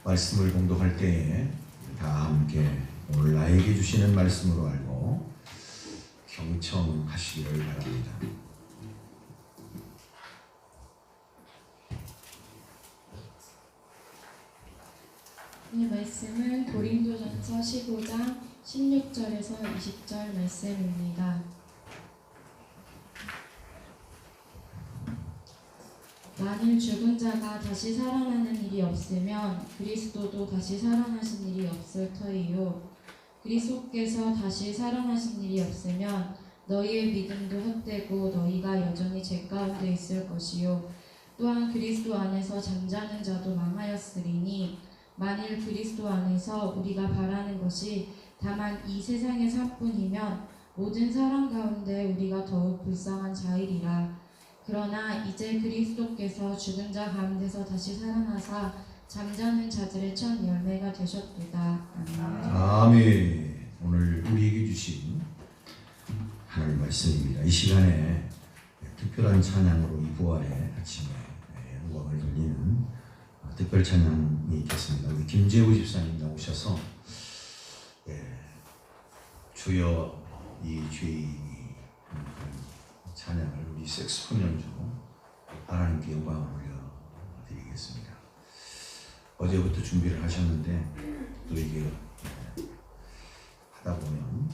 말씀을 공독할 때에 다 함께 오늘 나에게 주시는 말씀으로 알고 경청하시기를 바랍니다. 오늘 말씀은 고린도전서 15장 16절에서 20절 말씀입니다. 만일 죽은 자가 다시 살아나는 일이 없으면 그리스도도 다시 살아나신 일이 없을 터이요. 그리스도께서 다시 살아나신 일이 없으면 너희의 믿음도 헛되고 너희가 여전히 죄 가운데 있을 것이요. 또한 그리스도 안에서 잠자는 자도 망하였으리니 만일 그리스도 안에서 우리가 바라는 것이 다만 이 세상의 삶뿐이면 모든 사람 가운데 우리가 더욱 불쌍한 자이리라. 그러나 이제 그리스도께서 죽은 자 가운데서 다시 살아나사 잠자는 자들의 첫 열매가 되셨도다. 아멘. 아멘. 오늘 우리에게 주신 하나님 말씀입니다. 이 시간에 특별한 찬양으로 이 부활의 아침에 영광을 돌리는 특별 찬양이 있겠습니다. 우리 김재우 집사님 나오셔서 주여 이 죄인이 찬양을 우리 색소폰 연주로 하나님께 영광을 올려드리겠습니다. 어제부터 준비를 하셨는데 또 이게 하다 보면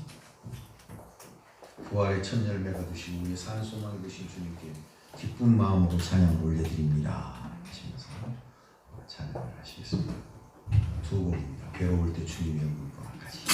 부활의 첫 열매가 되시고 우리의 산소망이 되신 주님께 기쁜 마음으로 찬양을 올려드립니다 하시면서 찬양을 하시겠습니다. 두 곡입니다. 괴로울 때 주님의 얼굴과 같이.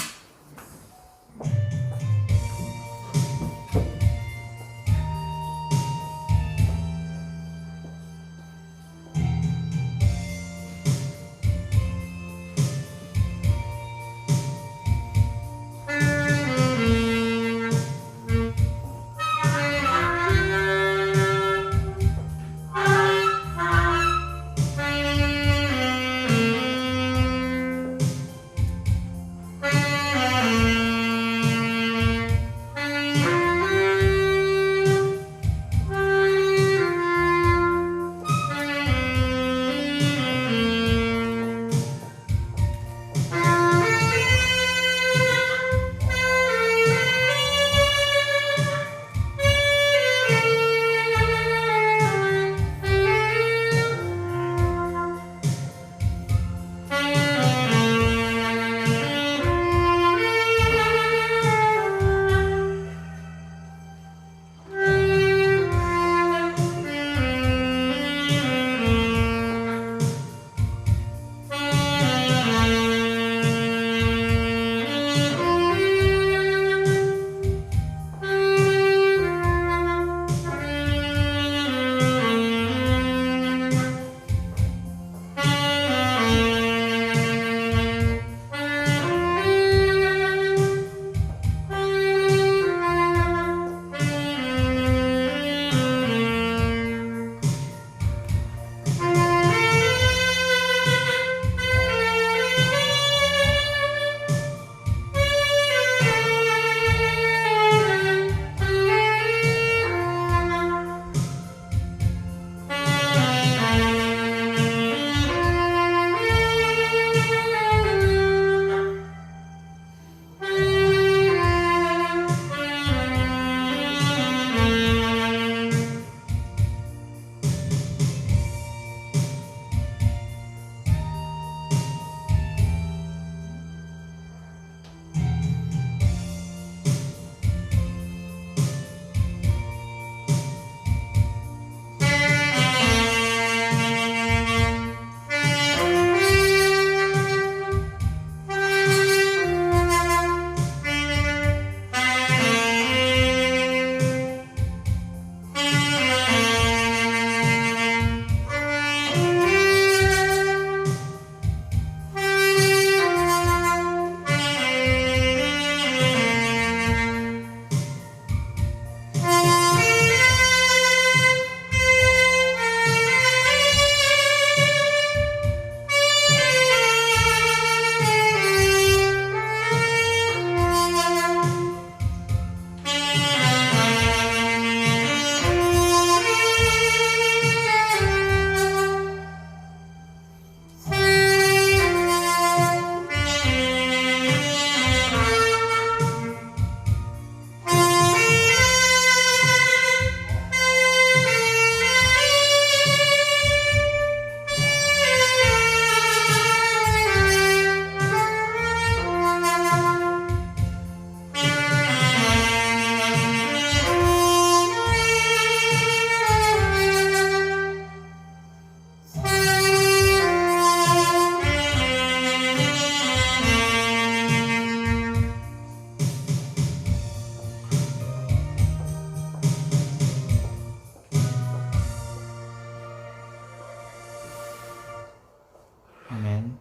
아멘.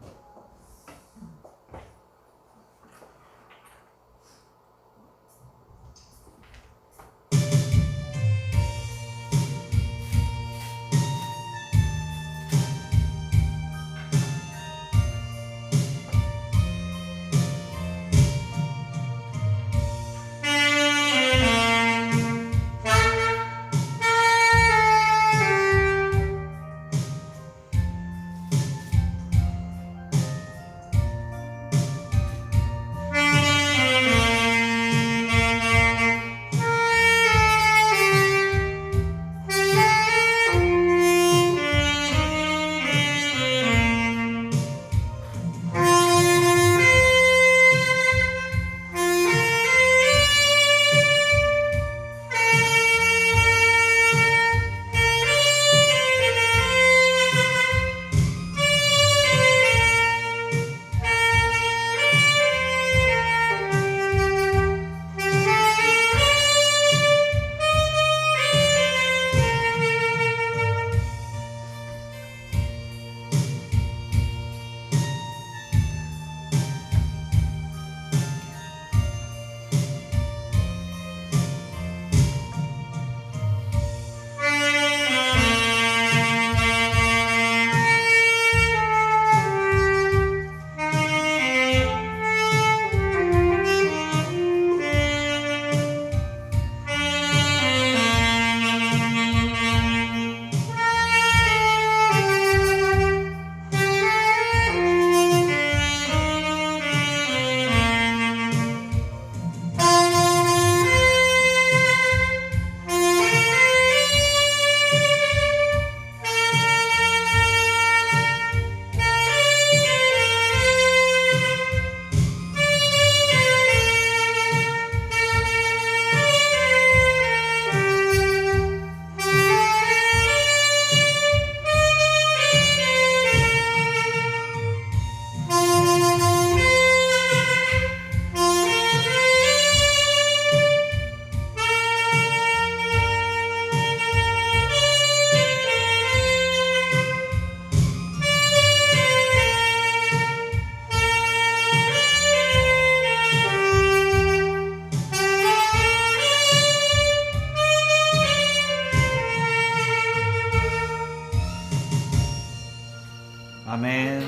아멘.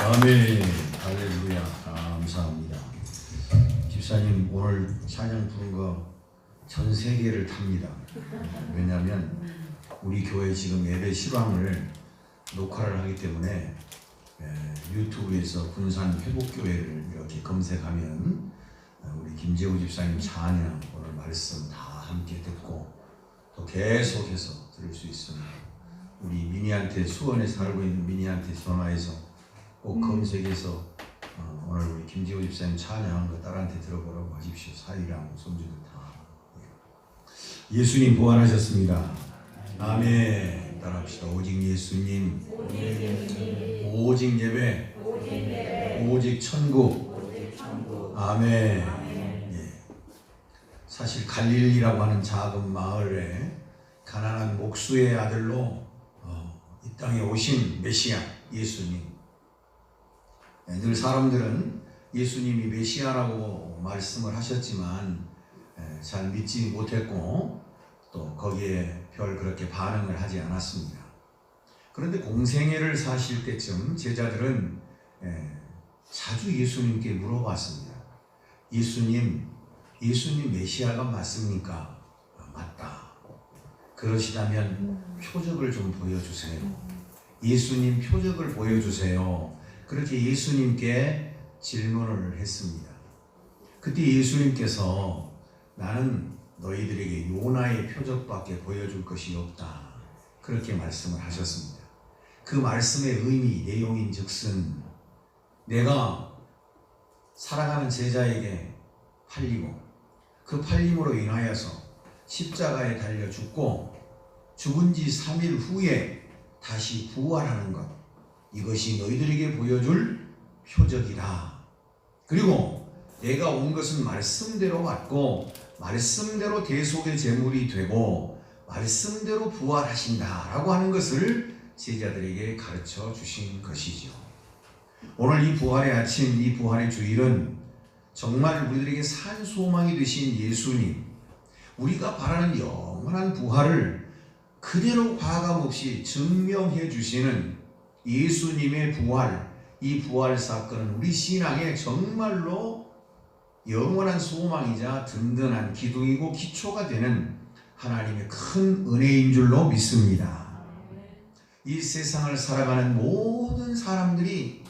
아멘. 할렐루야. 감사합니다. 집사님 오늘 찬양 부른 거 전 세계를 탑니다. 왜냐하면 우리 교회 지금 예배 실황을 녹화를 하기 때문에 유튜브에서 군산 회복교회를 이렇게 검색하면 우리 김재우 집사님 찬양 오늘 말씀 다 함께 듣고 또 계속해서 들을 수 있습니다. 우리 미니한테 수원에 살고 있는 미니한테 전화해서 꼭 검색해서 오늘 우리 김재우 집사님 찬양한 거 딸한테 들어보라고 하십시오. 사위랑 손주들 다. 예수님 부활하셨습니다. 아멘. 따라합시다. 오직 예수님, 오직 예배, 오직 천국. 아멘. 예. 사실 갈릴리라고 하는 작은 마을에 가난한 목수의 아들로 이 땅에 오신 메시아 예수님. 늘 사람들은 예수님이 메시아라고 말씀을 하셨지만 잘 믿지 못했고 또 거기에 별 그렇게 반응을 하지 않았습니다. 그런데 공생애를 사실 때쯤 제자들은 자주 예수님께 물어봤습니다. 예수님 메시아가 맞습니까? 맞다. 그러시다면 표적을 좀 보여주세요. 예수님 표적을 보여주세요. 그렇게 예수님께 질문을 했습니다. 그때 예수님께서 나는 너희들에게 요나의 표적밖에 보여줄 것이 없다. 그렇게 말씀을 하셨습니다. 그 말씀의 의미, 내용인 즉슨 내가 살아가는 제자에게 팔리고 그 팔림으로 인하여서 십자가에 달려 죽고 죽은 지 3일 후에 다시 부활하는 것, 이것이 너희들에게 보여줄 표적이다. 그리고 내가 온 것은 말씀대로 왔고 말씀대로 대속의 제물이 되고 말씀대로 부활하신다 라고 하는 것을 제자들에게 가르쳐 주신 것이죠. 오늘 이 부활의 아침, 이 부활의 주일은 정말 우리들에게 산 소망이 되신 예수님, 우리가 바라는 영원한 부활을 그대로 과감없이 증명해 주시는 예수님의 부활, 이 부활 사건은 우리 신앙의 정말로 영원한 소망이자 든든한 기둥이고 기초가 되는 하나님의 큰 은혜인 줄로 믿습니다. 이 세상을 살아가는 모든 사람들이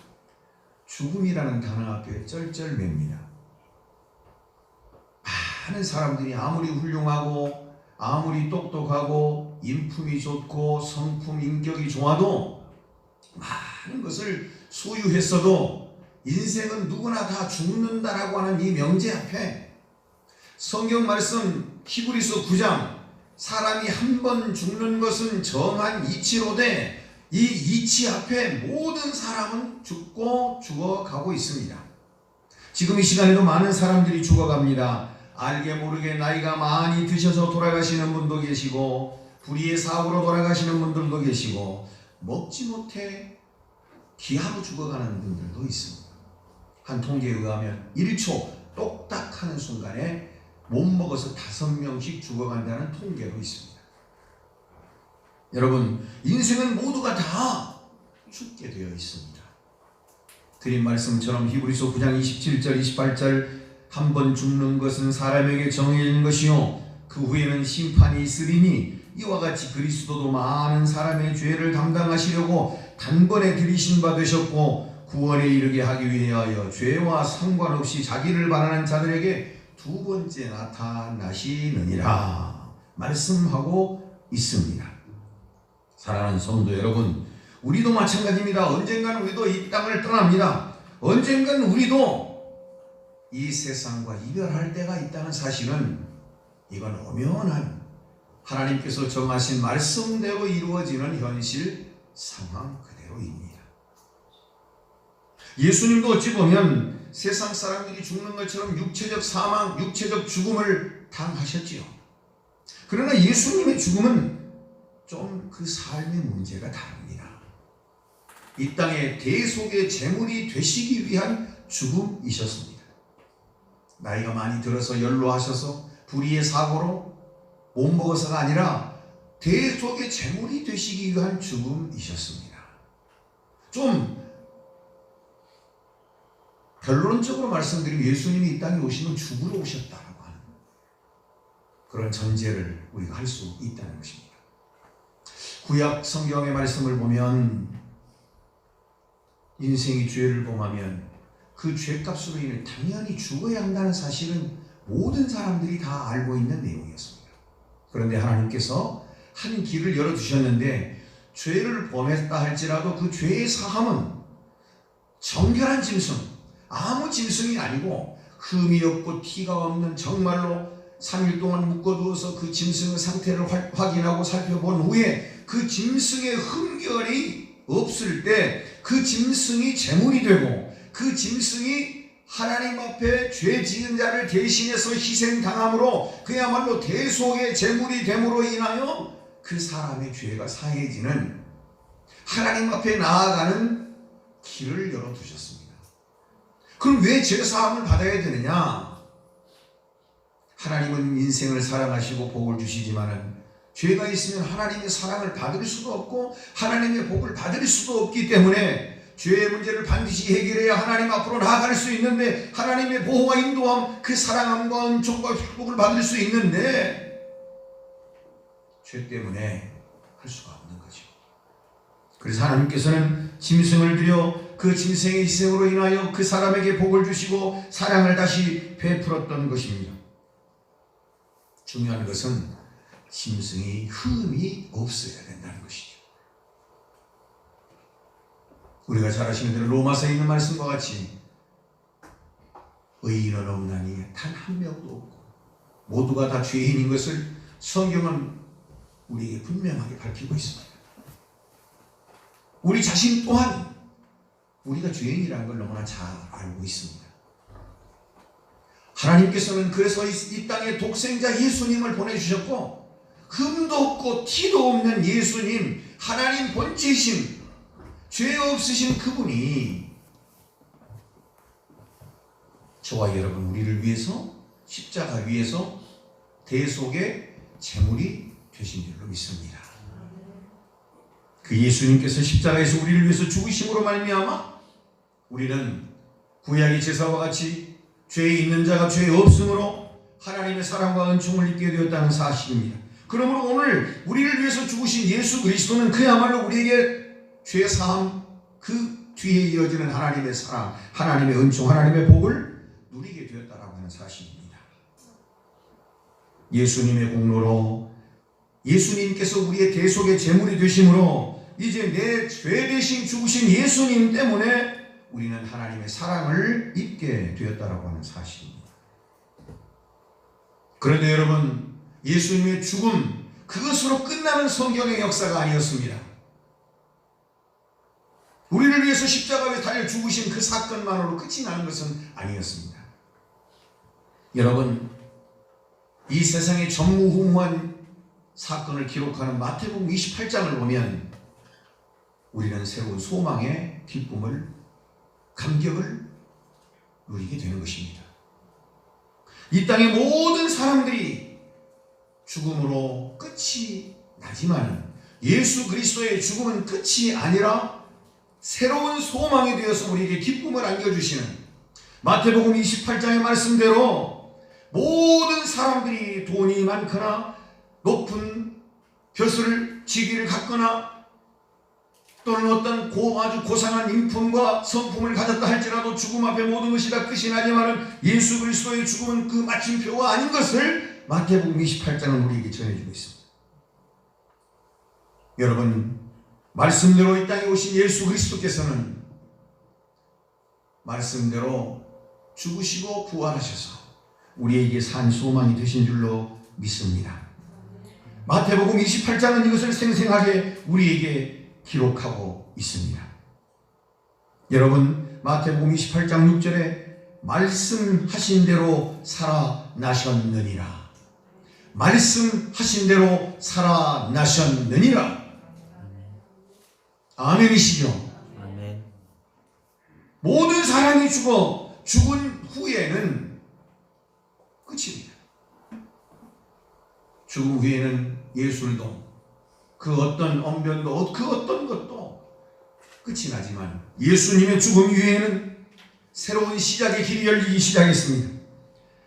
죽음이라는 단어 앞에 쩔쩔맵니다. 많은 사람들이 아무리 훌륭하고 아무리 똑똑하고 인품이 좋고 성품 인격이 좋아도 많은 것을 소유했어도 인생은 누구나 다 죽는다라고 하는 이 명제 앞에 성경 말씀 히브리서 9장 사람이 한 번 죽는 것은 정한 이치로되 이 이치 앞에 모든 사람은 죽고 죽어가고 있습니다. 지금 이 시간에도 많은 사람들이 죽어갑니다. 알게 모르게 나이가 많이 드셔서 돌아가시는 분도 계시고 불의의 사고로 돌아가시는 분들도 계시고 먹지 못해 기아로 죽어가는 분들도 있습니다. 한 통계에 의하면 1초 똑딱 하는 순간에 못 먹어서 5명씩 죽어간다는 통계도 있습니다. 여러분, 인생은 모두가 다 죽게 되어 있습니다. 드린 말씀처럼 히브리서 9장 27절 28절 한 번 죽는 것은 사람에게 정해진 것이요 그 후에는 심판이 있으리니 이와 같이 그리스도도 많은 사람의 죄를 담당하시려고 단번에 들이신 바 되셨고 구원에 이르게 하기 위하여 죄와 상관없이 자기를 바라는 자들에게 두 번째 나타나시느니라 말씀하고 있습니다. 사랑하는 성도 여러분, 우리도 마찬가지입니다. 언젠가는 우리도 이 땅을 떠납니다. 언젠가는 우리도 이 세상과 이별할 때가 있다는 사실은 이건 엄연한 하나님께서 정하신 말씀대로 이루어지는 현실 상황 그대로입니다. 예수님도 어찌 보면 세상 사람들이 죽는 것처럼 육체적 사망, 육체적 죽음을 당하셨지요. 그러나 예수님의 죽음은 좀 그 삶의 문제가 다릅니다. 이 땅에 대속의 제물이 되시기 위한 죽음이셨습니다. 나이가 많이 들어서 연로하셔서 불의의 사고로 못 먹어서가 아니라 대속의 제물이 되시기 위한 죽음이셨습니다. 좀 결론적으로 말씀드리면 예수님이 이 땅에 오시면 죽으러 오셨다라고 하는 그런 전제를 우리가 할 수 있다는 것입니다. 구약 성경의 말씀을 보면 인생이 죄를 범하면 그 죄값으로 인해 당연히 죽어야 한다는 사실은 모든 사람들이 다 알고 있는 내용이었습니다. 그런데 하나님께서 한 길을 열어주셨는데 죄를 범했다 할지라도 그 죄의 사함은 정결한 짐승, 아무 짐승이 아니고 흠이 없고 티가 없는 정말로 3일 동안 묶어두어서 그 짐승의 상태를 확인하고 살펴본 후에 그 짐승의 흠결이 없을 때 그 짐승이 제물이 되고 그 짐승이 하나님 앞에 죄 지은 자를 대신해서 희생당함으로 그야말로 대속의 제물이 됨으로 인하여 그 사람의 죄가 사해지는 하나님 앞에 나아가는 길을 열어두셨습니다. 그럼 왜 죄사함을 받아야 되느냐? 하나님은 인생을 사랑하시고 복을 주시지만은 죄가 있으면 하나님의 사랑을 받을 수도 없고 하나님의 복을 받을 수도 없기 때문에 죄의 문제를 반드시 해결해야 하나님 앞으로 나아갈 수 있는데 하나님의 보호와 인도함, 그 사랑함과 은총과 축복을 받을 수 있는데 죄 때문에 할 수가 없는 거죠. 그래서 하나님께서는 짐승을 들여 그 짐승의 희생으로 인하여 그 사람에게 복을 주시고 사랑을 다시 베풀었던 것입니다. 중요한 것은 짐승이 흠이 없어야 된다는 것이죠. 우리가 잘 아시는 대로 로마서에 있는 말씀과 같이 의인은 없나니 단 한 명도 없고 모두가 다 죄인인 것을 성경은 우리에게 분명하게 밝히고 있습니다. 우리 자신 또한 우리가 죄인이라는 걸 너무나 잘 알고 있습니다. 하나님께서는 그래서 이 땅에 독생자 예수님을 보내주셨고 흠도 없고 티도 없는 예수님, 하나님 본체이신 죄 없으신 그분이 저와 여러분 우리를 위해서 십자가 위에서 대속의 제물이 되신 줄로 믿습니다. 그 예수님께서 십자가에서 우리를 위해서 죽으심으로 말미암아 우리는 구약의 제사와 같이 죄에 있는 자가 죄에 없으므로 하나님의 사랑과 은총을 입게 되었다는 사실입니다. 그러므로 오늘 우리를 위해서 죽으신 예수 그리스도는 그야말로 우리에게 죄 사함 그 뒤에 이어지는 하나님의 사랑, 하나님의 은총, 하나님의 복을 누리게 되었다라고 하는 사실입니다. 예수님의 공로로 예수님께서 우리의 대속의 제물이 되심으로 이제 내 죄 대신 죽으신 예수님 때문에 우리는 하나님의 사랑을 입게 되었다라고 하는 사실입니다. 그런데 여러분, 예수님의 죽음 그것으로 끝나는 성경의 역사가 아니었습니다. 우리를 위해서 십자가에 달려 죽으신 그 사건만으로 끝이 나는 것은 아니었습니다. 여러분, 이 세상의 전무후무한 사건을 기록하는 마태복음 28장을 보면 우리는 새로운 소망의 기쁨을, 감격을 누리게 되는 것입니다. 이 땅의 모든 사람들이 죽음으로 끝이 나지만 예수 그리스도의 죽음은 끝이 아니라 새로운 소망이 되어서 우리에게 기쁨을 안겨주시는 마태복음 28장의 말씀대로 모든 사람들이 돈이 많거나 높은 벼슬을 직위를 갖거나 또는 어떤 아주 고상한 인품과 성품을 가졌다 할지라도 죽음 앞에 모든 것이 다 끝이 나지만 예수 그리스도의 죽음은 그 마침표가 아닌 것을 마태복음 28장은 우리에게 전해주고 있습니다. 여러분, 말씀대로 이 땅에 오신 예수 그리스도께서는 말씀대로 죽으시고 부활하셔서 우리에게 산 소망이 되신 줄로 믿습니다. 마태복음 28장은 이것을 생생하게 우리에게 기록하고 있습니다. 여러분, 마태복음 28장 6절에 말씀하신 대로 살아나셨느니라. 말씀하신 대로 살아나셨느니라. 아멘이시죠? 아멘. 모든 사람이 죽어 죽은 후에는 끝입니다. 죽음 후에는 예술도 그 어떤 언변도 그 어떤 것도 끝이 나지만 예수님의 죽음 이후에는 새로운 시작의 길이 열리기 시작했습니다.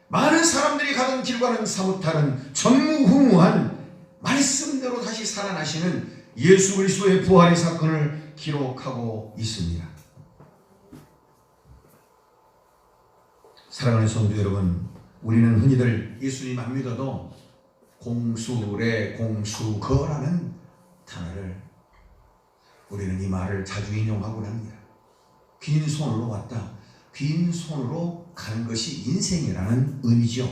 많은 사람들이 가던 길과는 사뭇 다른 전무후무한 말씀대로 다시 살아나시는 예수 그리스도의 부활의 사건을 기록하고 있습니다. 사랑하는 성도 여러분, 우리는 흔히들 예수님 안 믿어도 공수래 공수거라는 단어를 우리는 이 말을 자주 인용하곤 합니다. 빈손으로 왔다, 빈손으로 가는 것이 인생이라는 의미죠.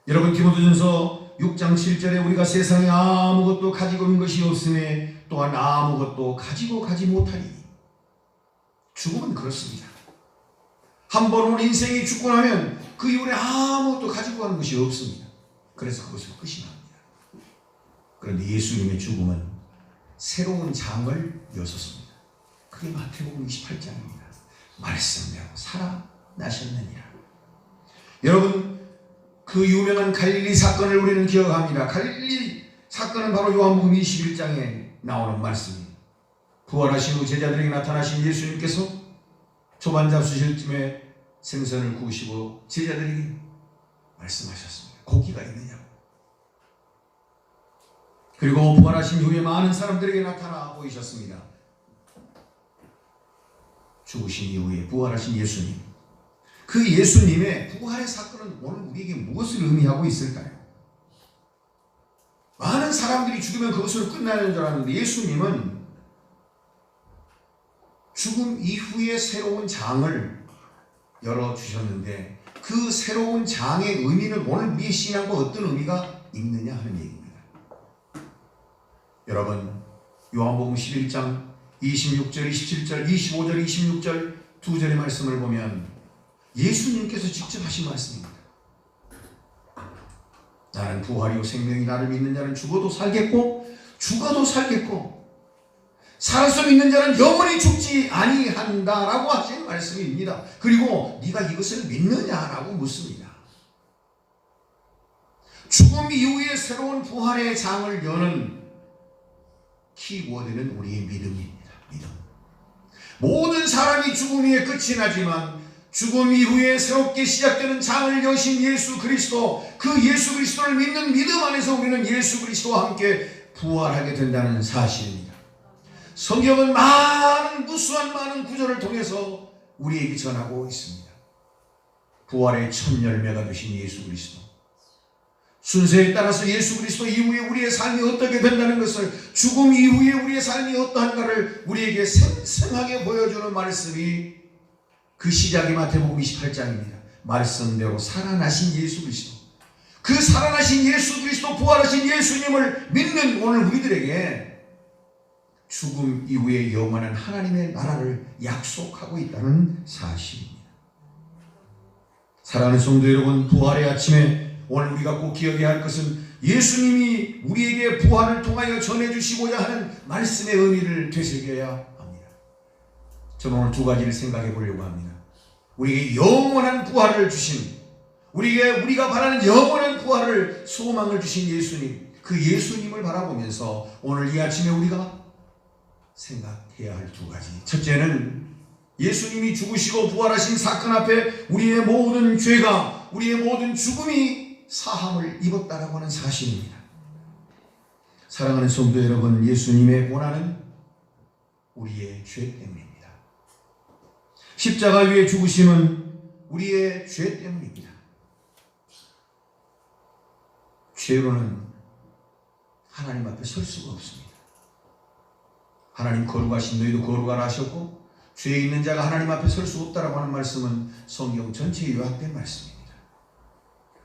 여러분, 디모데전서 6장 7절에 우리가 세상에 아무것도 가지고 있는 것이 없음에 또한 아무것도 가지고 가지 못하리니. 죽음은 그렇습니다. 한번 온 인생이 죽고 나면 그 이후에 아무것도 가지고 가는 것이 없습니다. 그래서 그것으로 끝이 납니다. 그런데 예수님의 죽음은 새로운 장을 여셨습니다. 그게 마태복음 28장입니다. 말씀대로 살아나셨느니라. 여러분, 그 유명한 갈릴리 사건을 우리는 기억합니다. 갈릴리 사건은 바로 요한복음 21장에 나오는 말씀입니다. 부활하신 후 제자들에게 나타나신 예수님께서 조반 잡수실 쯤에 생선을 구우시고 제자들에게 말씀하셨습니다. 고기가 있느냐고. 그리고 부활하신 후에 많은 사람들에게 나타나 보이셨습니다. 죽으신 이후에 부활하신 예수님, 그 예수님의 부활의 사건은 오늘 우리에게 무엇을 의미하고 있을까요? 많은 사람들이 죽으면 그것으로 끝나는 줄 알았는데 예수님은 죽음 이후에 새로운 장을 열어주셨는데 그 새로운 장의 의미는 오늘 우리의 신앙과 어떤 의미가 있느냐 하는 얘기입니다. 여러분, 요한복음 11장 26절, 27절, 25절, 26절 두 절의 말씀을 보면 예수님께서 직접 하신 말씀입니다. 나는 부활이요 생명이 나를 믿는 자는 죽어도 살겠고 죽어도 살겠고 살아서 믿는 자는 영원히 죽지 아니한다라고 하신 말씀입니다. 그리고 네가 이것을 믿느냐라고 묻습니다. 죽음 이후에 새로운 부활의 장을 여는 키워드는 우리의 믿음입니다. 믿음. 모든 사람이 죽음 후에 끝이 나지만 죽음 이후에 새롭게 시작되는 장을 여신 예수 그리스도, 그 예수 그리스도를 믿는 믿음 안에서 우리는 예수 그리스도와 함께 부활하게 된다는 사실입니다. 성경은 무수한 많은 구절을 통해서 우리에게 전하고 있습니다. 부활의 첫 열매가 되신 예수 그리스도, 순서에 따라서 예수 그리스도 이후에 우리의 삶이 어떻게 된다는 것을, 죽음 이후에 우리의 삶이 어떠한가를 우리에게 생생하게 보여주는 말씀이 그 시작이 마태복음 28장입니다. 말씀대로 살아나신 예수 그리스도, 그 살아나신 예수 그리스도, 부활하신 예수님을 믿는 오늘 우리들에게 죽음 이후에 영원한 하나님의 나라를 약속하고 있다는 사실입니다. 사랑하는 성도 여러분, 부활의 아침에 오늘 우리가 꼭 기억해야 할 것은 예수님이 우리에게 부활을 통하여 전해주시고자 하는 말씀의 의미를 되새겨야 합니다. 저는 오늘 두 가지를 생각해 보려고 합니다. 우리에게 영원한 부활을 주신, 우리가 바라는 영원한 부활을 소망을 주신 예수님, 그 예수님을 바라보면서 오늘 이 아침에 우리가 생각해야 할 두 가지. 첫째는 예수님이 죽으시고 부활하신 사건 앞에 우리의 모든 죄가, 우리의 모든 죽음이 사함을 입었다라고 하는 사실입니다. 사랑하는 성도 여러분, 예수님의 고난은 우리의 죄 때문입니다. 십자가 위에 죽으심은 우리의 죄 때문입니다. 죄로는 하나님 앞에 설 수가 없습니다. 하나님 거룩하신 너희도 거룩하라 하셨고, 죄에 있는 자가 하나님 앞에 설 수 없다라고 하는 말씀은 성경 전체에 요약된 말씀입니다.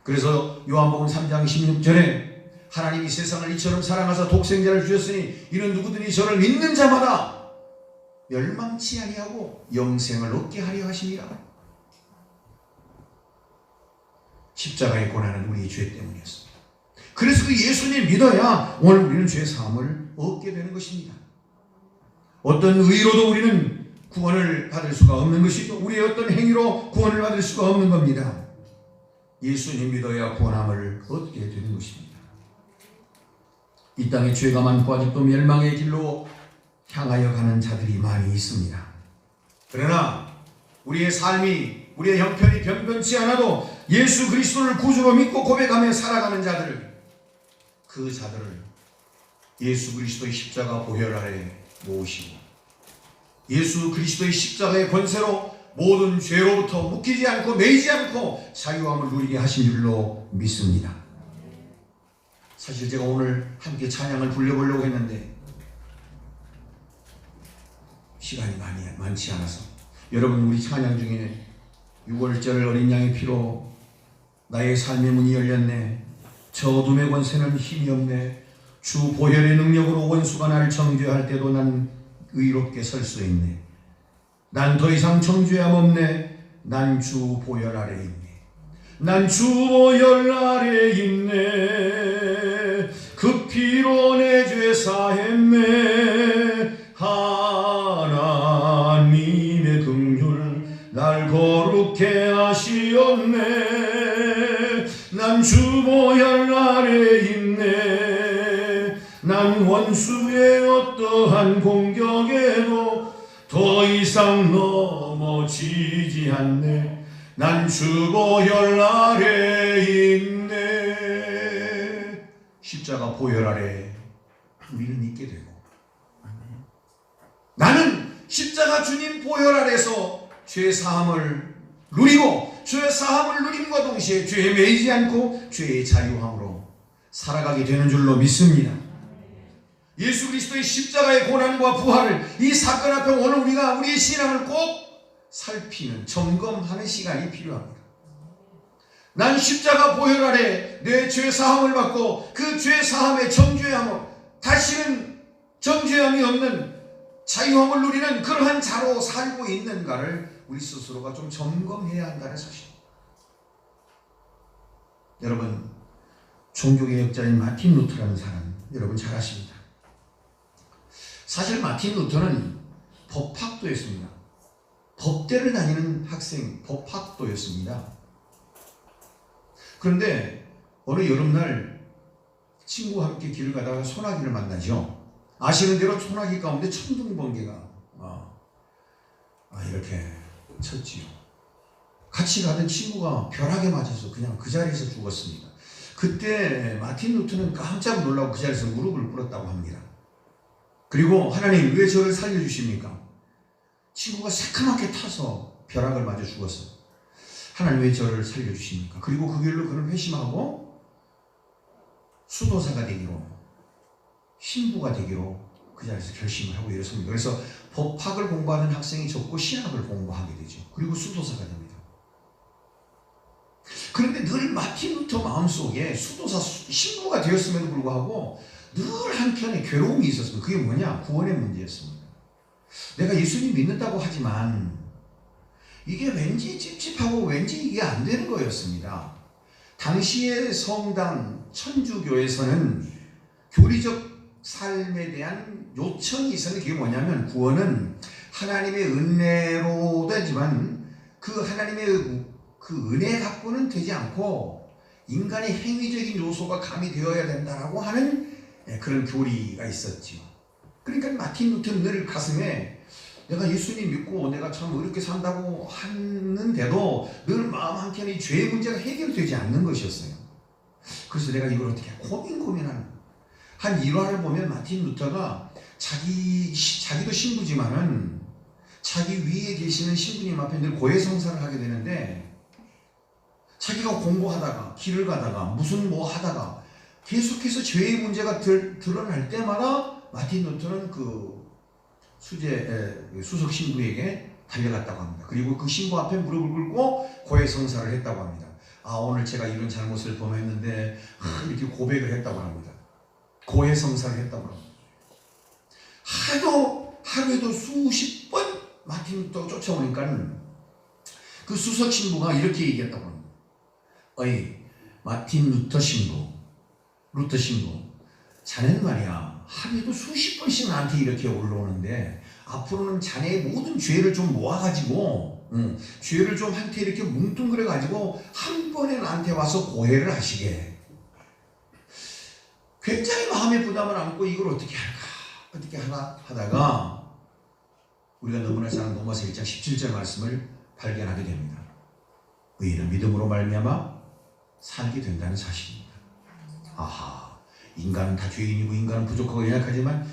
그래서 요한복음 3장 16절에 하나님이 세상을 이처럼 사랑하사 독생자를 주셨으니 이는 누구든지 저를 믿는 자마다 멸망치 아니하고 영생을 얻게 하려 하심이라. 십자가의 고난은 우리의 죄 때문이었습니다. 그래서 그 예수님 믿어야 오늘 우리는 죄 사함을 얻게 되는 것입니다. 어떤 의로도 우리는 구원을 받을 수가 없는 것이죠. 우리의 어떤 행위로 구원을 받을 수가 없는 겁니다. 예수님 믿어야 구원함을 얻게 되는 것입니다. 이 땅에 죄가 많고 아직도 멸망의 길로 향하여 가는 자들이 많이 있습니다. 그러나 우리의 삶이, 우리의 형편이 변변치 않아도 예수 그리스도를 구주로 믿고 고백하며 살아가는 자들을, 그 자들을 예수 그리스도의 십자가 보혈 아래 모으시고 예수 그리스도의 십자가의 권세로 모든 죄로부터 묶이지 않고 매이지 않고 자유함을 누리게 하신 줄로 믿습니다. 사실 제가 오늘 함께 찬양을 불러보려고 했는데 시간이 많지 않아서, 여러분 우리 찬양 중에 6월절 어린 양의 피로 나의 삶의 문이 열렸네, 저 어둠의 권세는 힘이 없네, 주 보혈의 능력으로 원수가 나를 정죄할 때도 난 의롭게 설 수 있네, 난 더 이상 정죄함 없네, 난 주 보혈 아래 있네, 난 주 보혈 아래 있네, 그 피로 내 죄 사했네, 하나님의 긍휼 날 거룩해 하시었네, 난 주 보혈 아래 있네, 난 원수의 어떠한 공격에도 더 이상 넘어지지 않네, 난 주 보혈 아래 있네. 십자가 보혈 아래 우리는 있게 되고, 나는 십자가 주님 보혈 아래서 죄 사함을 누리고, 죄 사함을 누림과 동시에 죄에 매이지 않고 죄의 자유함으로 살아가게 되는 줄로 믿습니다. 예수 그리스도의 십자가의 고난과 부활을, 이 사건 앞에 오늘 우리가 우리의 신앙을 꼭 살피는, 점검하는 시간이 필요합니다. 난 십자가 보혈 아래 내 죄 사함을 받고 그 죄 사함의 정죄함을, 다시는 정죄함이 없는 자유함을 누리는 그러한 자로 살고 있는가를 우리 스스로가 좀 점검해야 한다는 사실입니다. 여러분, 종교개혁자인 마틴 루터라는 사람 여러분 잘 아십니다. 사실 마틴 루터는 법학도였습니다. 법대를 다니는 학생, 법학도였습니다. 그런데 어느 여름날 친구와 함께 길을 가다가 소나기를 만나죠. 아시는 대로 소나기 가운데 천둥번개가 이렇게 쳤지요. 같이 가던 친구가 벼락에 맞아서 그냥 그 자리에서 죽었습니다. 그때 마틴 루터는 깜짝 놀라고 그 자리에서 무릎을 꿇었다고 합니다. 그리고 하나님 왜 저를 살려주십니까? 친구가 새카맣게 타서 벼락을 맞아 죽었어요. 하나님 왜 저를 살려주십니까? 그리고 그 길로 그를 회심하고 수도사가 되기로, 신부가 되기로 그 자리에서 결심을 하고 이렇습니다. 그래서 법학을 공부하는 학생이 적고 신학을 공부하게 되죠. 그리고 수도사가 됩니다. 그런데 늘 마틴 루터 마음속에 수도사, 신부가 되었음에도 불구하고 늘 한켠에 괴로움이 있었습니다. 그게 뭐냐? 구원의 문제였습니다. 내가 예수님 믿는다고 하지만 이게 왠지 찝찝하고 왠지 이게 안 되는 거였습니다. 당시의 성당 천주교에서는 교리적 삶에 대한 요청이 있었는데 그게 뭐냐면 구원은 하나님의 은혜로 되지만 그 하나님의 그 은혜 갖고는 되지 않고 인간의 행위적인 요소가 가미되어야 된다라고 하는 그런 교리가 있었죠. 그러니까 마틴 루터는 늘 가슴에 내가 예수님 믿고 내가 참 어렵게 산다고 하는데도 늘 마음 한켠에 죄의 문제가 해결되지 않는 것이었어요. 그래서 내가 이걸 어떻게 고민하는 한 일화를 보면 마틴 루터가 자기도 신부지만은 자기 위에 계시는 신부님 앞에 늘 고해성사를 하게 되는데 자기가 공부하다가 길을 가다가 무슨 뭐 하다가 계속해서 죄의 문제가 드러날 때마다 마틴 루터는 그 수석 신부에게 달려갔다고 합니다. 그리고 그 신부 앞에 무릎을 꿇고 고해성사를 했다고 합니다. 오늘 제가 이런 잘못을 범했는데 이렇게 고백을 했다고 합니다. 고해성사를 했다고 합니다. 하루에도 수십 번 마틴 루터가 쫓아오니까 그 수석 신부가 이렇게 얘기했다고 합니다. 어이 마틴 루터 신부, 자네는 말이야 하루에도 수십 번씩 나한테 이렇게 올라오는데 앞으로는 자네의 모든 죄를 좀 모아가지고 죄를 좀 한테 이렇게 뭉뚱그려가지고 한 번에 나한테 와서 고해를 하시게. 굉장히 마음의 부담을 안고 이걸 어떻게 하다가 우리가 너무나 잘 아는 로마서 1장 17절 말씀을 발견하게 됩니다. 의인은 믿음으로 말미암아 살게 된다는 사실입니다. 인간은 다 죄인이고 인간은 부족하고 연약하지만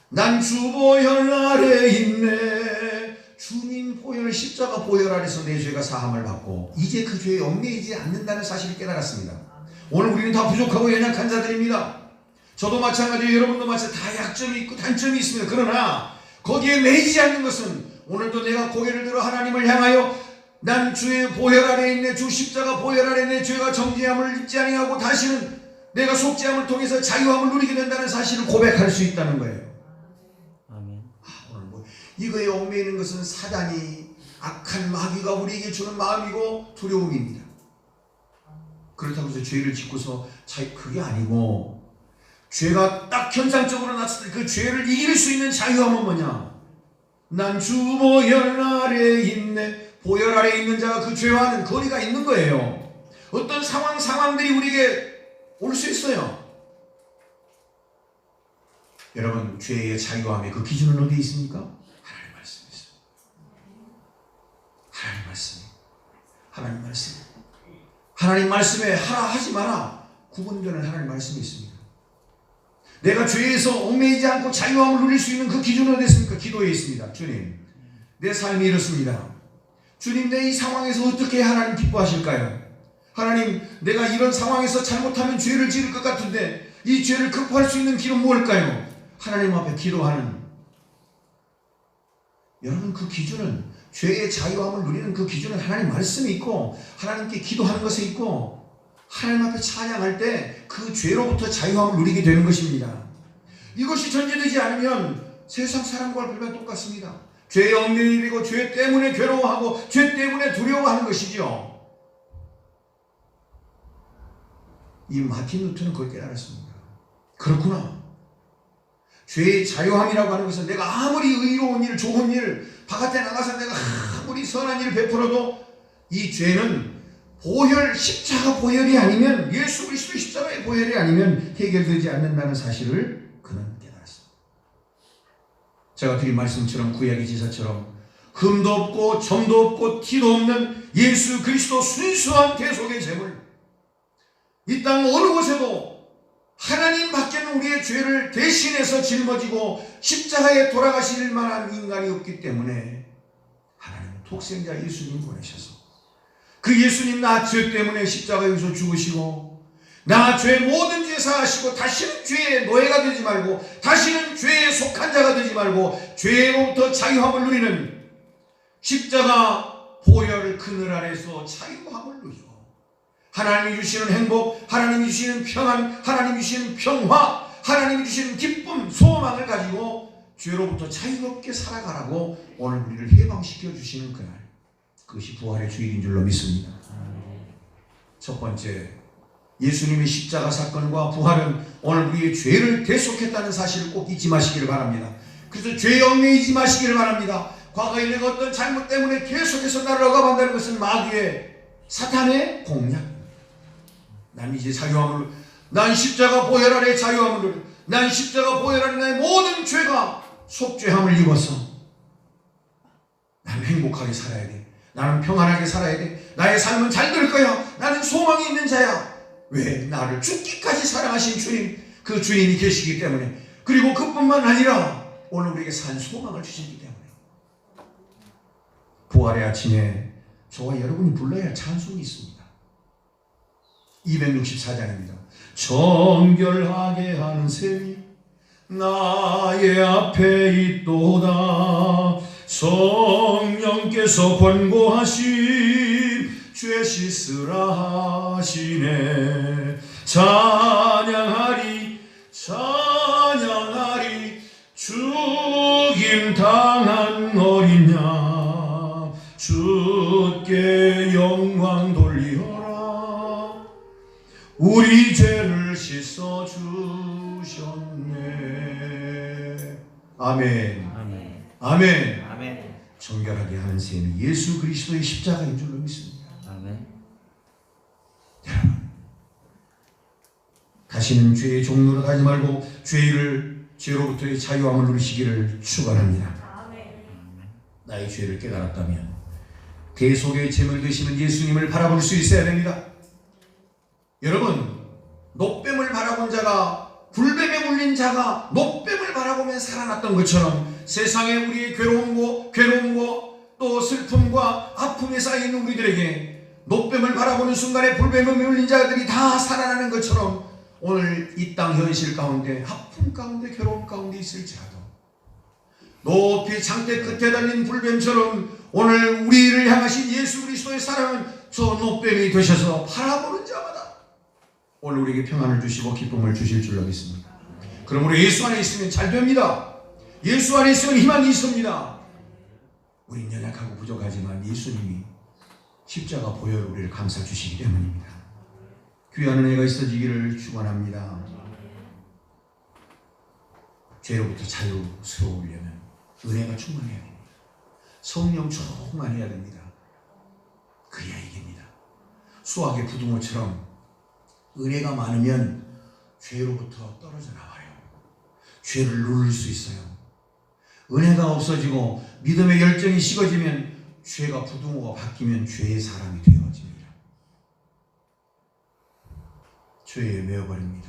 난 주 보혈 아래 있네. 주님 보혈, 십자가 보혈 아래서 내 죄가 사함을 받고 이제 그 죄에 얽매이지 않는다는 사실을 깨달았습니다. 오늘 우리는 다 부족하고 연약한 자들입니다. 저도 마찬가지예요. 여러분도 마찬가지. 다 약점이 있고 단점이 있습니다. 그러나 거기에 매이지 않는 것은 오늘도 내가 고개를 들어 하나님을 향하여 난 주의 보혈 아래 있네. 주 십자가 보혈 아래 내 죄가 정죄함을 입지 아니하고 다시는 내가 속죄함을 통해서 자유함을 누리게 된다는 사실을 고백할 수 있다는 거예요. 아멘. 오늘 이거에 얽매이는 것은 사단이 악한 마귀가 우리에게 주는 마음이고 두려움입니다. 그렇다고 해서 죄를 짓고서 그게 아니고 죄가 딱 현상적으로 나타날 때 그 죄를 이길 수 있는 자유함은 뭐냐? 난 주 보혈 아래 있네. 보혈 아래 있는 자가 그 죄와는 거리가 있는 거예요. 어떤 상황들이 우리에게 올 수 있어요. 여러분, 죄의 자유함의 그 기준은 어디에 있습니까? 하나님 말씀에 있습니다. 하나님 말씀. 하나님 말씀에 하라 하지 마라 구분되는 하나님 말씀이 있습니다. 내가 죄에서 얽매이지 않고 자유함을 누릴 수 있는 그 기준은 어디 있습니까? 기도에 있습니다. 주님, 내 삶이 이렇습니다. 주님, 내 이 상황에서 어떻게 하나님 기뻐하실까요? 하나님, 내가 이런 상황에서 잘못하면 죄를 지을 것 같은데 이 죄를 극복할 수 있는 길은 무엇일까요? 하나님 앞에 기도하는, 여러분, 그 기준은, 죄의 자유함을 누리는 그 기준은 하나님 말씀이 있고 하나님께 기도하는 것에 있고 하나님 앞에 찬양할 때 그 죄로부터 자유함을 누리게 되는 것입니다. 이것이 전제되지 않으면 세상 사람과 별반 똑같습니다. 죄에 얽매이고 죄 때문에 괴로워하고 죄 때문에 두려워하는 것이죠. 이 마틴 루터는 그걸 깨달았습니다. 그렇구나. 죄의 자유함이라고 하는 것은 내가 아무리 의로운 일, 좋은 일, 바깥에 나가서 내가 아무리 선한 일을 베풀어도 이 죄는 십자가 보혈이 아니면, 예수 그리스도의 십자가의 보혈이 아니면 해결되지 않는다는 사실을 그는 깨달았습니다. 제가 드린 말씀처럼 구약의 제사처럼 흠도 없고 점도 없고 티도 없는 예수 그리스도 순수한 대속의 제물, 이 땅 어느 곳에도 하나님 밖에는 우리의 죄를 대신해서 짊어지고 십자가에 돌아가실 만한 인간이 없기 때문에 하나님은 독생자 예수님 보내셔서 그 예수님 나 죄 때문에 십자가에서 죽으시고 나 죄 모든 죄 사하시고 다시는 죄의 노예가 되지 말고 다시는 죄에 속한 자가 되지 말고 죄로부터 자유함을 누리는 십자가 보혈 그늘 아래서 자유함을 누리고 하나님이 주시는 행복, 하나님이 주시는 평안, 하나님이 주시는 평화, 하나님이 주시는 기쁨, 소망을 가지고 죄로부터 자유롭게 살아가라고 오늘 우리를 해방시켜 주시는 그날, 그것이 부활의 주일인 줄로 믿습니다. 첫 번째, 예수님의 십자가 사건과 부활은 오늘 우리의 죄를 대속했다는 사실을 꼭 잊지 마시기를 바랍니다. 그래서 죄에 얽매이지 마시기를 바랍니다. 과거에 내가 어떤 잘못 때문에 계속해서 나를 억압한다는 것은 마귀의, 사탄의 공략. 난 이제 자유함을, 난 십자가 보혈 아래 자유함을, 난 십자가 보혈 아래 나의 모든 죄가 속죄함을 입어서 나는 행복하게 살아야 돼. 나는 평안하게 살아야 돼. 나의 삶은 잘 될 거야. 나는 소망이 있는 자야. 왜? 나를 죽기까지 사랑하신 주님, 그 주님이 계시기 때문에, 그리고 그뿐만 아니라 오늘 우리에게 산 소망을 주시기 때문에. 부활의 아침에 저와 여러분이 불러야 할 찬송이 있습니다. 264장입니다. 정결하게 하는 셈이 나의 앞에 있도다. 성령께서 권고하신 죄 씻으라 하시네. 찬양하리 찬양하리 죽임 당한 어린 양 주께 영광 돌리어라. 우리 죄를 씻어 주셨네. 아멘. 아멘. 아멘. 아멘. 정결하게 하는 셈이 예수 그리스도의 십자가인 줄로 믿습니다. 아멘. 여러분, 다시는 죄의 종로로 가지 말고 죄로부터의 자유함을 누리시기를 축원합니다. 나의 죄를 깨달았다면 대속의 제물 되시는 예수님을 바라볼 수 있어야 됩니다. 여러분, 노뱀을 바라본 자가, 불뱀에 물린 자가 노뱀을 바라보며 살아났던 것처럼 세상에 우리의 괴로움과 또 슬픔과 아픔에 쌓여있는 우리들에게 노뱀을 바라보는 순간에 불뱀에 물린 자들이 다 살아나는 것처럼 오늘 이 땅 현실 가운데 아픔 가운데 괴로움 가운데 있을지라도 높이 장대 끝에 달린 불뱀처럼 오늘 우리를 향하신 예수 그리스도의 사랑은 저 노뱀이 되셔서 바라보는 자마다 오늘 우리에게 평안을 주시고 기쁨을 주실 줄로 믿습니다. 그러므로 예수 안에 있으면 잘 됩니다. 예수 안에 있으면 희망이 있습니다. 우린 연약하고 부족하지만 예수님이 십자가 보혈로 우리를 감싸 주시기 때문입니다. 귀한 은혜가 있어지기를 축원합니다. 죄로부터 자유스러우려면 은혜가 충만해야 됩니다. 성령 충만해야 됩니다. 그래야 이깁니다. 수학의 부등호처럼 은혜가 많으면 죄로부터 떨어져 나와요. 죄를 누를 수 있어요. 은혜가 없어지고 믿음의 열정이 식어지면 죄가 부등호가 바뀌면 죄의 사람이 되어집니다. 죄에 매여버립니다.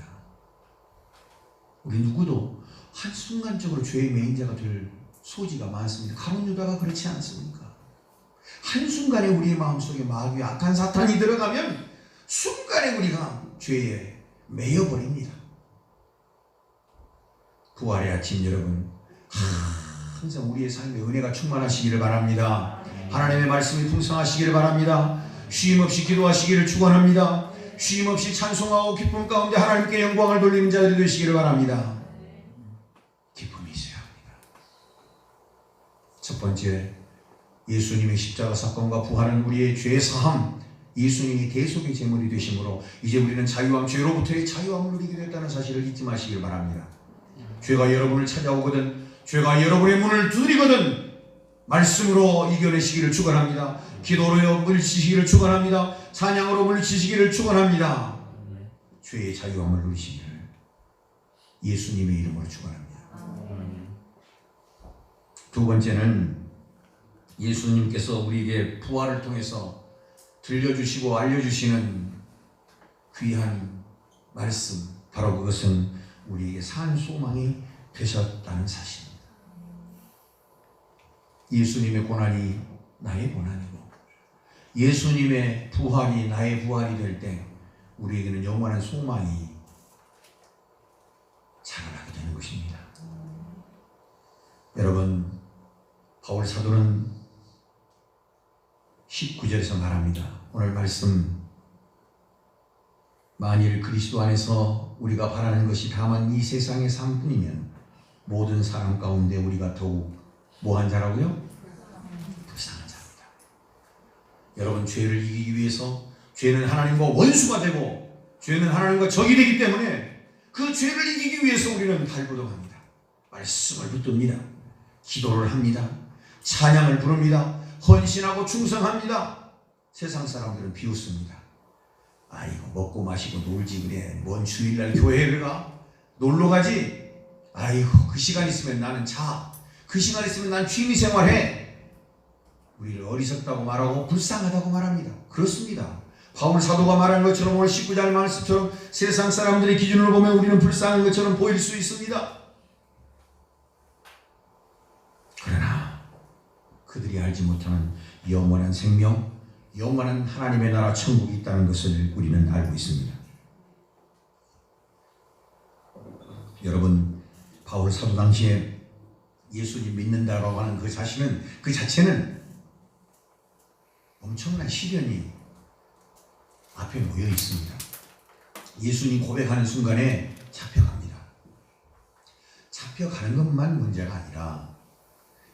우리 누구도 한순간적으로 죄의 매인자가 될 소지가 많습니다. 가룟 유다가 그렇지 않습니까? 한순간에 우리의 마음속에 마귀의 악한 사탄이 들어가면 순간에 우리가 죄에 매여버립니다. 부활의 아침 여러분, 항상 우리의 삶에 은혜가 충만하시기를 바랍니다. 하나님의 말씀이 풍성하시기를 바랍니다. 쉼없이 기도하시기를 축원합니다. 쉼없이 찬송하고 기쁨 가운데 하나님께 영광을 돌리는 자들이 되시기를 바랍니다. 기쁨이 있어야 합니다. 첫 번째, 예수님의 십자가 사건과 부활은 우리의 죄 사함, 예수님이 대속의 제물이 되심으로 이제 우리는 자유함, 죄로부터의 자유함을 누리게 됐다는 사실을 잊지 마시길 바랍니다. 죄가 여러분을 찾아오거든, 죄가 여러분의 문을 두드리거든 말씀으로 이겨내시기를 축원합니다. 기도로 물리치시기를 축원합니다. 찬양으로 물리치시기를 축원합니다. 죄의 자유함을 누리시기를 예수님의 이름으로 축원합니다. 두 번째는 예수님께서 우리에게 부활을 통해서 들려주시고 알려주시는 귀한 말씀, 바로 그것은 우리에게 산 소망이 되셨다는 사실입니다. 예수님의 고난이 나의 고난이고 예수님의 부활이 나의 부활이 될 때 우리에게는 영원한 소망이 자라나게 되는 것입니다. 여러분, 바울 사도는 19절에서 말합니다. 오늘 말씀, 만일 그리스도 안에서 우리가 바라는 것이 다만 이 세상의 삶뿐이면 모든 사람 가운데 우리가 더욱 뭐한 자라고요? 불쌍한 자입니다. 여러분, 죄를 이기기 위해서 죄는 하나님과 원수가 되고 죄는 하나님과 적이 되기 때문에 그 죄를 이기기 위해서 우리는 발버둥합니다. 말씀을 붙듭니다. 기도를 합니다. 찬양을 부릅니다. 헌신하고 충성합니다. 세상 사람들은 비웃습니다. 아이고, 먹고 마시고 놀지 그래. 뭔 주일날 교회를 가? 놀러 가지? 아이고, 그 시간 있으면 나는 자. 그 시간 있으면 난 취미생활해. 우리를 어리석다고 말하고 불쌍하다고 말합니다. 그렇습니다. 바울 사도가 말한 것처럼 오늘 19절 말씀처럼 세상 사람들의 기준으로 보면 우리는 불쌍한 것처럼 보일 수 있습니다. 그러나 그들이 알지 못하는 영원한 생명, 영원한 하나님의 나라 천국이 있다는 것을 우리는 알고 있습니다. 여러분, 바울 사도 당시에 예수님 믿는다라고 하는 그 자체는 엄청난 시련이 앞에 놓여 있습니다. 예수님 고백하는 순간에 잡혀갑니다. 잡혀가는 것만 문제가 아니라,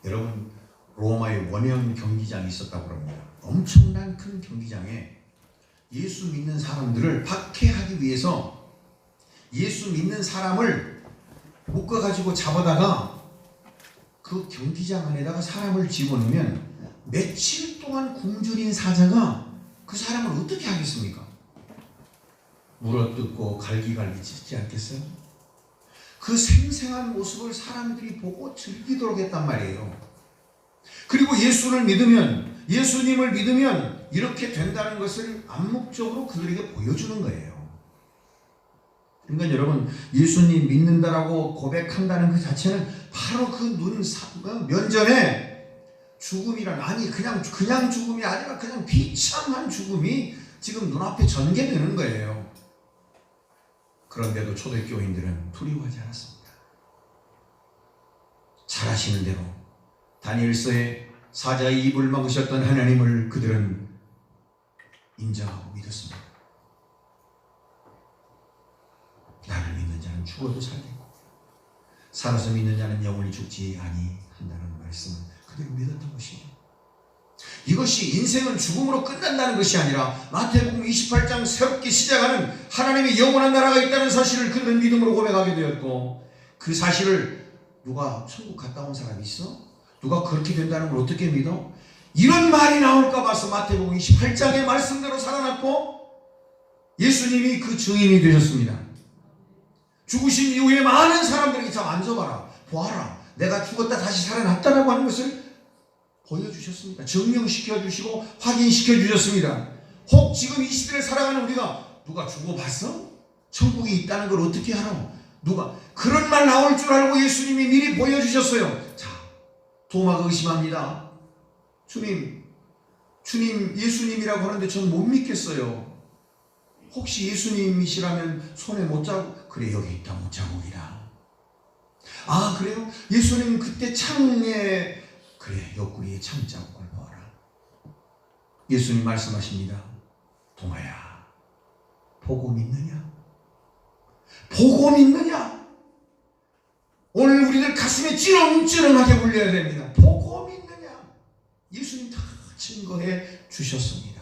여러분, 로마의 원형 경기장이 있었다고 합니다. 엄청난 큰 경기장에 예수 믿는 사람들을 박해하기 위해서 예수 믿는 사람을 묶어가지고 잡아다가 그 경기장 안에다가 사람을 집어넣으면 며칠 동안 굶주린 사자가 그 사람을 어떻게 하겠습니까? 물어뜯고 갈기갈기 찢지 않겠어요? 그 생생한 모습을 사람들이 보고 즐기도록 했단 말이에요. 그리고 예수님을 믿으면 이렇게 된다는 것을 암묵적으로 그들에게 보여주는 거예요. 그러니까 여러분, 예수님 믿는다라고 고백한다는 그 자체는 바로 그 면전에 죽음이란, 아니 그냥 죽음이 아니라 그냥 비참한 죽음이 지금 눈앞에 전개되는 거예요. 그런데도 초대교인들은 두려워하지 않았습니다. 잘 아시는 대로 다니엘서에 사자의 입을 막으셨던 하나님을 그들은 인정하고 믿었습니다. 나를 믿는 자는 죽어도 살겠고 살아서 믿는 자는 영원히 죽지 아니한다는 말씀을 그들이 믿었던 것이죠. 이것이 인생은 죽음으로 끝난다는 것이 아니라 마태복음 28장 새롭게 시작하는 하나님의 영원한 나라가 있다는 사실을 그들은 믿음으로 고백하게 되었고, 그 사실을 누가 천국 갔다 온 사람이 있어? 누가 그렇게 된다는 걸 어떻게 믿어? 이런 말이 나올까 봐서 마태복음 28장의 말씀대로 살아났고 예수님이 그 증인이 되셨습니다. 죽으신 이후에 많은 사람들에게 자 만져봐라, 보아라, 내가 죽었다 다시 살아났다라고 하는 것을 보여주셨습니다. 증명시켜 주시고 확인시켜 주셨습니다. 혹 지금 이 시대를 살아가는 우리가 누가 죽어봤어? 천국이 있다는 걸 어떻게 알아? 누가 그런 말 나올 줄 알고 예수님이 미리 보여주셨어요. 자, 도마가 의심합니다. 주님 예수님이라고 하는데 전 못 믿겠어요. 혹시 예수님이시라면 손에 못자국, 그래 여기 있다 못자국이라. 아 그래요? 예수님 그때 창에, 그래 옆구리에 창자국을 봐라. 예수님 말씀하십니다. 도마야, 보고 믿느냐? 보고 믿느냐? 오늘 우리들 가슴에 찌렁찌렁하게 울려야 됩니다. 보고 믿느냐? 예수님 다 증거해 주셨습니다.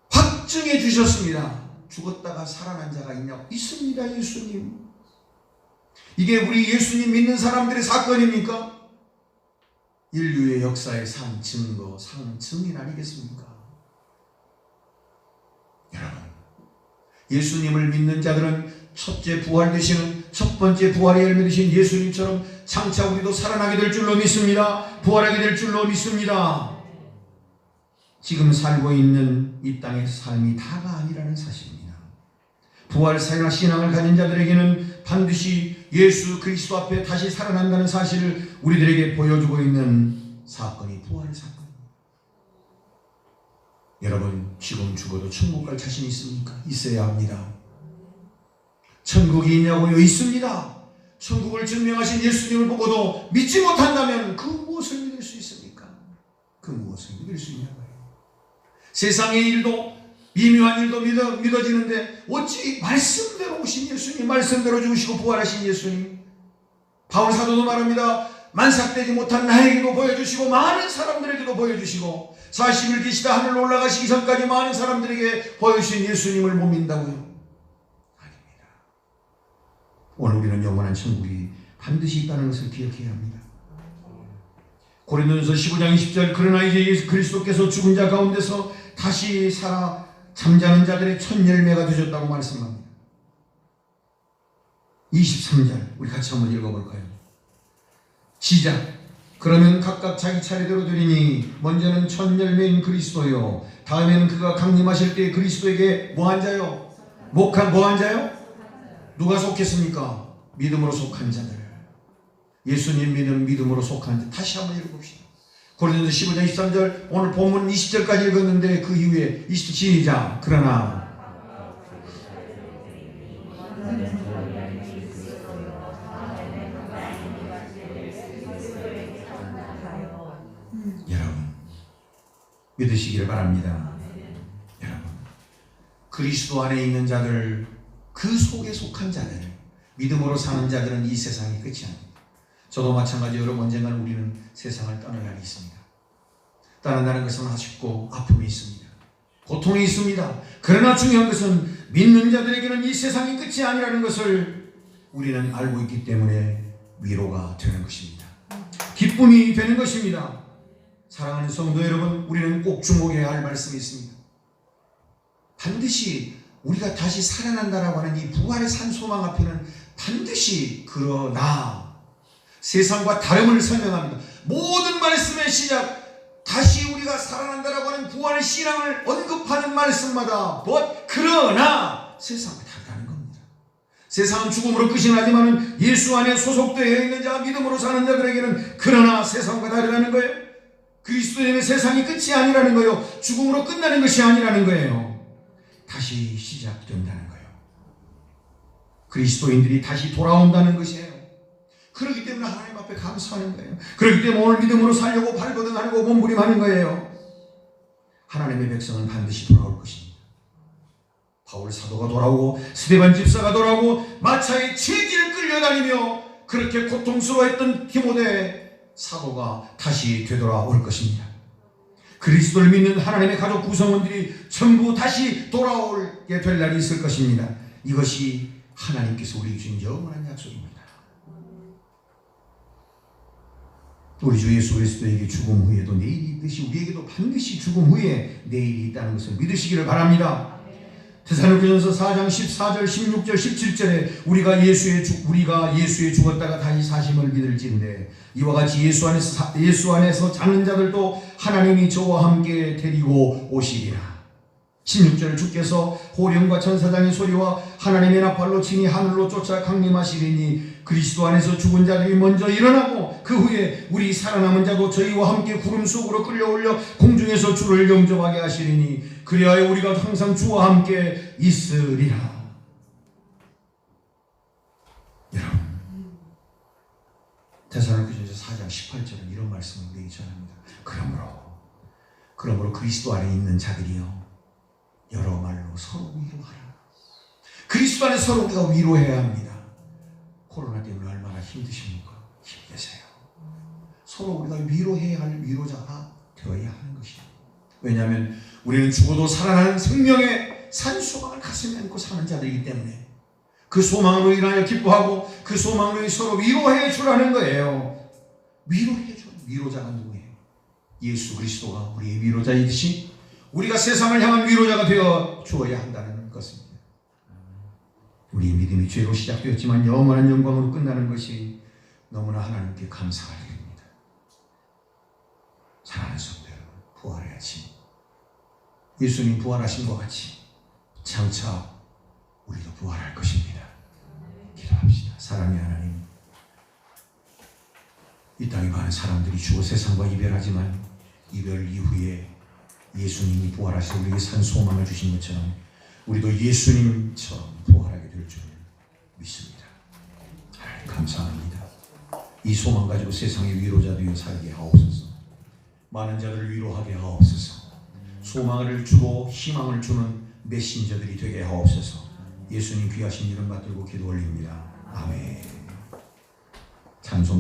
확증해 주셨습니다. 죽었다가 살아난 자가 있냐고. 있습니다. 예수님. 이게 우리 예수님 믿는 사람들의 사건입니까? 인류의 역사의 산 증거, 상증인 아니겠습니까? 여러분, 예수님을 믿는 자들은 첫째 부활 되시는 첫 번째 부활의 열매 되신 예수님처럼 장차 우리도 살아나게 될 줄로 믿습니다. 부활하게 될 줄로 믿습니다. 지금 살고 있는 이 땅의 삶이 다가 아니라는 사실입니다. 부활 신앙을 가진 자들에게는 반드시 예수 그리스도 앞에 다시 살아난다는 사실을 우리들에게 보여주고 있는 사건이 부활의 사건입니다. 여러분, 지금 죽어도 천국 갈 자신 있습니까? 있어야 합니다. 천국이 있냐고요? 있습니다. 천국을 증명하신 예수님을 보고도 믿지 못한다면 그 무엇을 믿을 수 있습니까? 그 무엇을 믿을 수 있냐고요? 세상의 일도 미묘한 일도 믿어지는데 어찌 말씀대로 오신 예수님, 말씀대로 죽으시고 부활하신 예수님, 바울 사도도 말합니다. 만삭되지 못한 나에게도 보여주시고 많은 사람들에게도 보여주시고 40일 계시다 하늘로 올라가시기 전까지 많은 사람들에게 보여주신 예수님을 못 믿는다고요? 아닙니다. 오늘 우리는 영원한 천국이 반드시 있다는 것을 기억해야 합니다. 고린도전서 15장 20절, 그러나 이제 예수 그리스도께서 죽은 자 가운데서 다시 살아 잠자는 자들의 첫 열매가 되셨다고 말씀합니다. 23절 우리 같이 한번 읽어볼까요? 시작. 그러면 각각 자기 차례대로 되리니 먼저는 첫 열매인 그리스도요, 다음에는 그가 강림하실 때 그리스도에게 뭐한 자요? 뭐한 자요? 누가 속했습니까? 믿음으로 속한 자들. 예수님 믿음으로 속한 자. 다시 한번 읽어봅시다. 고린도전서 15장 23절, 오늘 본문 20절까지 읽었는데 그 이후에 20절 시작. 그러나 여러분 믿으시기를 바랍니다. 여러분, 그리스도 안에 있는 자들, 그 속에 속한 자들, 믿음으로 사는 자들은 이 세상이 끝이 아닙니다. 저도 마찬가지로 여러분, 언젠가는 우리는 세상을 떠날 날이 있습니다. 떠난다는 것은 아쉽고 아픔이 있습니다. 고통이 있습니다. 그러나 중요한 것은 믿는 자들에게는 이 세상이 끝이 아니라는 것을 우리는 알고 있기 때문에 위로가 되는 것입니다. 기쁨이 되는 것입니다. 사랑하는 성도 여러분, 우리는 꼭 주목해야 할 말씀이 있습니다. 반드시 우리가 다시 살아난다라고 하는 이 부활의 산 소망 앞에는 반드시 그러나 세상과 다름을 설명합니다. 모든 말씀의 시작, 다시 우리가 살아난다라고 하는 부활의 신앙을 언급하는 말씀마다 그러나 세상과 다르다는 겁니다. 세상은 죽음으로 끝이 나지만 예수 안에 소속되어 있는 자, 믿음으로 사는 자들에게는 그러나 세상과 다르다는 거예요. 그리스도인의 세상이 끝이 아니라는 거예요. 죽음으로 끝나는 것이 아니라는 거예요. 다시 시작된다는 거예요. 그리스도인들이 다시 돌아온다는 것이에요. 그렇기 때문에 하나님 앞에 감사하는 거예요. 그렇기 때문에 오늘 믿음으로 살려고 발버둥하고 몸부림하는 거예요. 하나님의 백성은 반드시 돌아올 것입니다. 바울 사도가 돌아오고 스데반 집사가 돌아오고 마차에 채길 끌려다니며 그렇게 고통스러워했던 디모데 사도가 다시 되돌아올 것입니다. 그리스도를 믿는 하나님의 가족 구성원들이 전부 다시 돌아오게 될 날이 있을 것입니다. 이것이 하나님께서 우리에게 주신 영원한 약속입니다. 우리 주 예수 그리스도에게 죽음 후에도 내일이 있듯이 우리에게도 반드시 죽음 후에 내일이 있다는 것을 믿으시기를 바랍니다. 데살로니가전서 4장 14절 16절 17절에 우리가 예수에 죽었다가 다시 사심을 믿을지인데 이와 같이 예수 안에서 자는 자들도 하나님이 저와 함께 데리고 오시리라. 16절 주께서 호령과 천사장의 소리와 하나님의 나팔로 친히 하늘로 쫓아 강림하시리니 그리스도 안에서 죽은 자들이 먼저 일어나고 그 후에 우리 살아남은 자도 저희와 함께 구름 속으로 끌려올려 공중에서 주를 영접하게 하시리니 그리하여 우리가 항상 주와 함께 있으리라. 여러분, 데살로니가전서 4장 18절은 이런 말씀을 우리에게 전합니다. 그러므로 그리스도 안에 있는 자들이요 여러 말로 서로 위로하라. 그리스도 안에 서로 우리가 위로해야 합니다. 코로나 때문에 얼마나 힘드십니까? 힘내세요. 서로 우리가 위로해야 할 위로자가 되어야 하는 것이죠. 왜냐하면 우리는 죽어도 살아나는 생명의 산소망을 가슴에 안고 사는 자들이기 때문에 그 소망으로 인하여 기뻐하고 그 소망으로 서로 위로해 주라는 거예요. 위로해 줘. 위로자가 누구예요? 예수 그리스도가 우리의 위로자이듯이 우리가 세상을 향한 위로자가 되어 주어야 한다는 것입니다. 우리의 믿음이 죄로 시작되었지만 영원한 영광으로 끝나는 것이 너무나 하나님께 감사가 됩니다. 사랑하는 성도 여러분, 부활의 아침, 예수님 부활하신 것 같이 장차 우리도 부활할 것입니다. 기도합시다. 사랑의 하나님, 이 땅에 많은 사람들이 주어 세상과 이별하지만 이별 이후에 예수님이 부활하셔서 우리에게 산 소망을 주신 것처럼 우리도 예수님처럼 부활하게 될 줄 믿습니다. 하나님 감사합니다. 이 소망 가지고 세상의 위로자 되어 살게 하옵소서. 많은 자들을 위로하게 하옵소서. 소망을 주고 희망을 주는 메신저들이 되게 하옵소서. 예수님 귀하신 이름 받들고 기도 올립니다. 아멘.